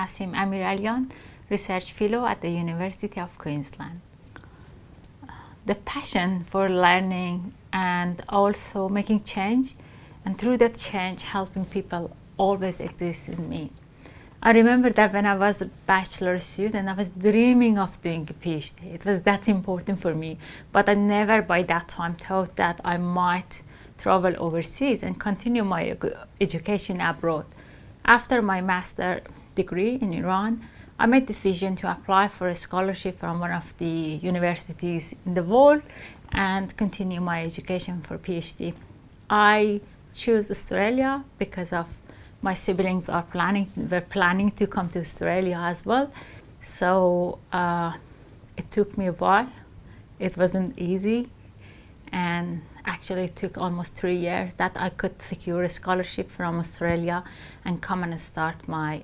Nasim Amiralian, Research Fellow at the University of Queensland. The passion for learning and also making change, and through that change helping people, always exists in me. I remember that when I was a bachelor student, I was dreaming of doing a PhD. It was that important for me, but I never by that time thought that I might travel overseas and continue my education abroad. After my master degree in Iran, I made the decision to apply for a scholarship from one of the universities in the world and continue my education for PhD. I chose Australia because of my siblings were planning to come to Australia as well. So it took me a while. It wasn't easy, and actually it took almost 3 years that I could secure a scholarship from Australia and come and start my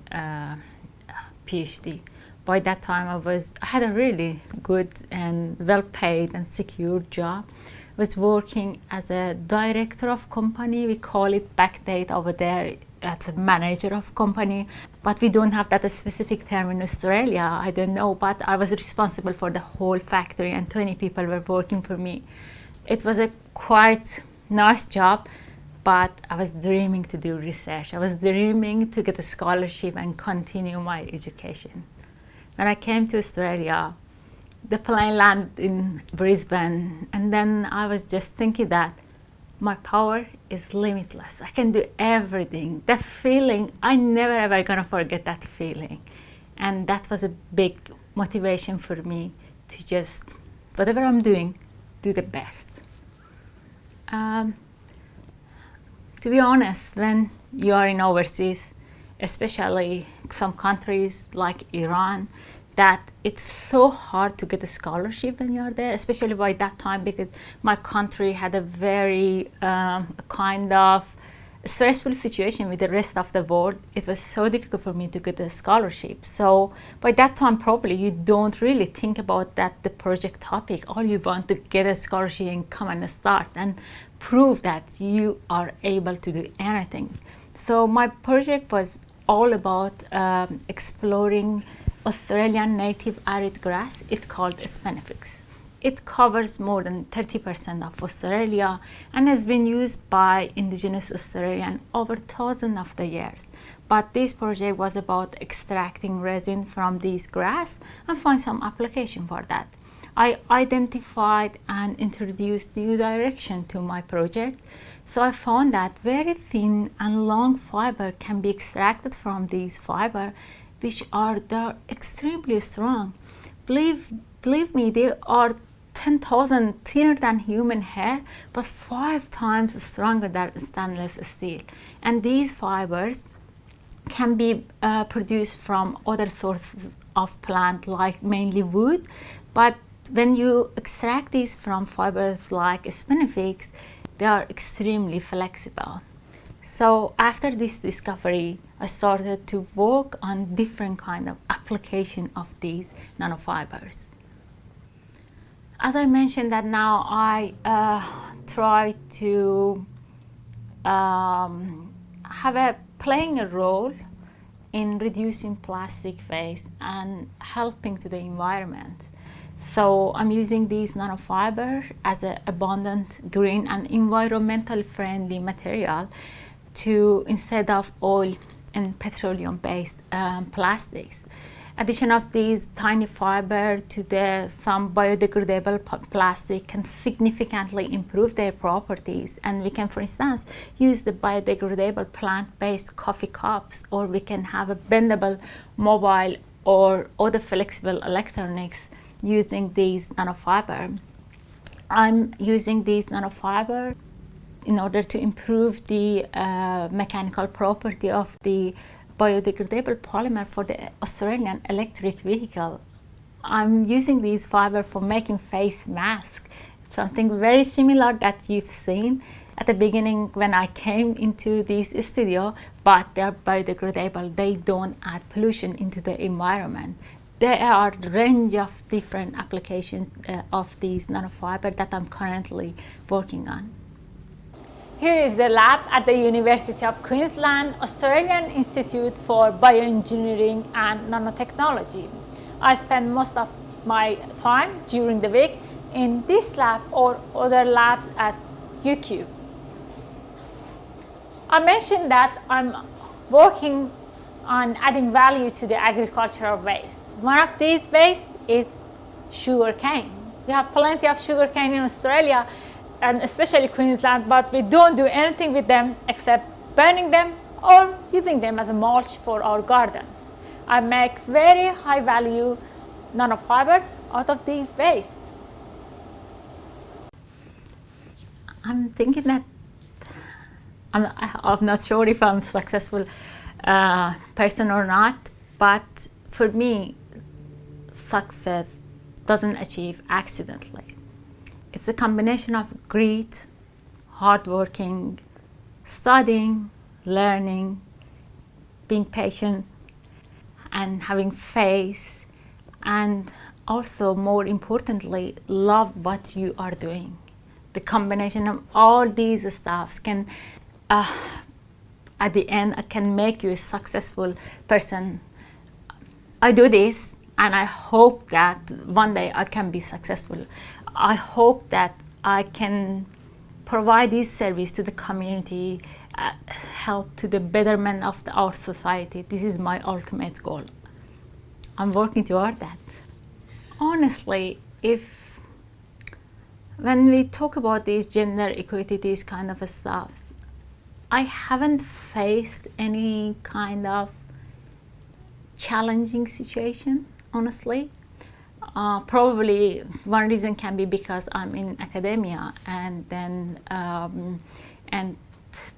PhD. By that time I had a really good and well-paid and secure job. I was working as a director of company. We call it backdate over there as a manager of company, but we don't have that specific term in Australia. I don't know, but I was responsible for the whole factory and 20 people were working for me. It was a quite nice job, but I was dreaming to do research. I was dreaming to get a scholarship and continue my education. When I came to Australia, the plane landed in Brisbane, and then I was just thinking that my power is limitless. I can do everything. That feeling, I never ever gonna forget that feeling. And that was a big motivation for me to just, whatever I'm doing, do the best. To be honest, when you are in overseas, especially some countries like Iran, that it's so hard to get a scholarship when you're there, especially by that time, because my country had a very kind of stressful situation with the rest of the world. It was so difficult for me to get a scholarship. So by that time, probably you don't really think about that, the project topic. All you want to get a scholarship and come and start and prove that you are able to do anything. So my project was all about exploring Australian native arid grass. It's called Spinifex. It covers more than 30% of Australia and has been used by indigenous Australians over thousands of the years. But this project was about extracting resin from these grass and find some application for that. I identified and introduced new direction to my project. So I found that very thin and long fiber can be extracted from these fiber, which they're extremely strong. Believe me, they are 10,000 thinner than human hair, but 5 times stronger than stainless steel. And these fibers can be produced from other sources of plant, like mainly wood. But when you extract these from fibers like Spinifex, they are extremely flexible. So after this discovery, I started to work on different kind of application of these nanofibers. As I mentioned that now I try to playing a role in reducing plastic waste and helping to the environment. So I'm using these nanofiber as an abundant, green and environmental friendly material to instead of oil and petroleum based plastics. Addition of these tiny fiber to some biodegradable plastic can significantly improve their properties, and we can, for instance, use the biodegradable plant-based coffee cups, or we can have a bendable mobile or other flexible electronics using these nanofiber. I'm using these nanofiber in order to improve the mechanical property of the biodegradable polymer for the Australian electric vehicle. I'm using these fiber for making face masks, something very similar that you've seen at the beginning when I came into this studio, but they're biodegradable. They don't add pollution into the environment. There are a range of different applications of these nanofiber that I'm currently working on. Here is the lab at the University of Queensland, Australian Institute for Bioengineering and Nanotechnology. I spend most of my time during the week in this lab or other labs at UQ. I mentioned that I'm working on adding value to the agricultural waste. One of these waste is sugar cane. We have plenty of sugar cane in Australia, and especially Queensland, but we don't do anything with them except burning them or using them as a mulch for our gardens. I make very high value nanofibers out of these wastes. I'm thinking that I'm not sure if I'm a successful person or not, but for me, success doesn't achieve accidentally. It's a combination of grit, hard working, studying, learning, being patient, and having faith, and also, more importantly, love what you are doing. The combination of all these stuffs can, at the end, can make you a successful person. I do this, and I hope that one day I can be successful. I hope that I can provide this service to the community, help to the betterment of our society. This is my ultimate goal. I'm working toward that. Honestly, when we talk about these gender equity, these kind of stuff, I haven't faced any kind of challenging situation, honestly. Probably one reason can be because I'm in academia, and then and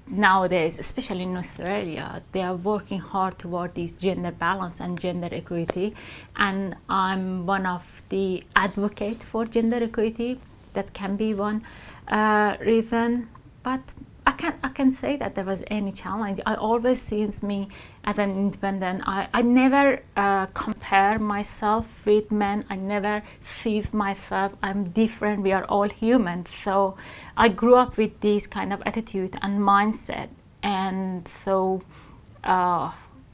nowadays, especially in Australia, they are working hard toward this gender balance and gender equity, and I'm one of the advocates for gender equity. That can be one reason, but I can say that there was any challenge. I always sees me as an independent. I never compare myself with men. I never see myself, I'm different, we are all human. So I grew up with this kind of attitude and mindset, and so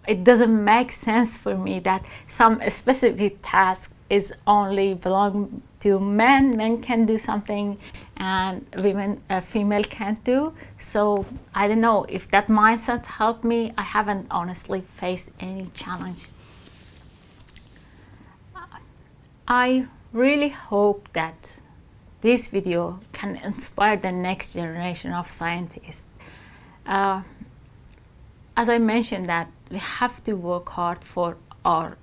it doesn't make sense for me that some specific task is only belong to men. Men can do something and female can't do. So I don't know if that mindset helped me. I haven't honestly faced any challenge. I really hope that this video can inspire the next generation of scientists. As I mentioned, that we have to work hard for our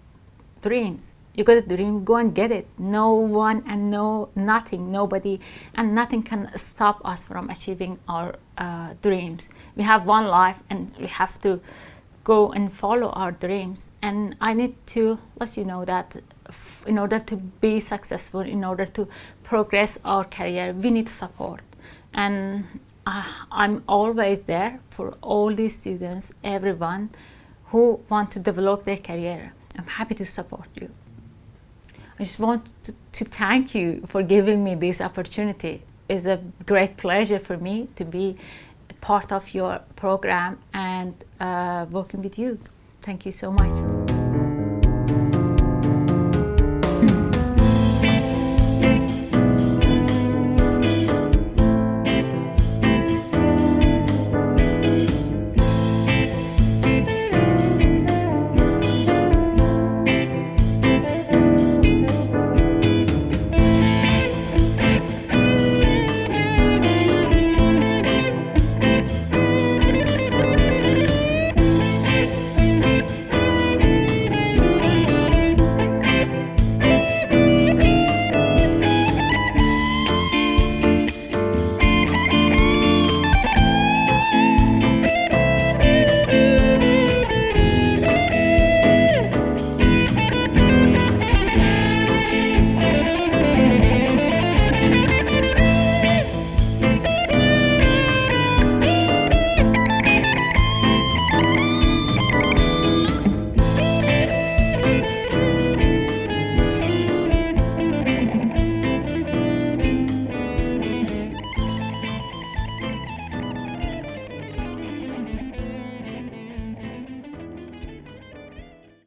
dreams. You got a dream, go and get it. No one and nobody and nothing can stop us from achieving our dreams. We have one life and we have to go and follow our dreams. And I need to let you know that in order to be successful, in order to progress our career, we need support. And I'm always there for all these students, everyone who want to develop their career. I'm happy to support you. I just want to thank you for giving me this opportunity. It's a great pleasure for me to be part of your program and working with you. Thank you so much.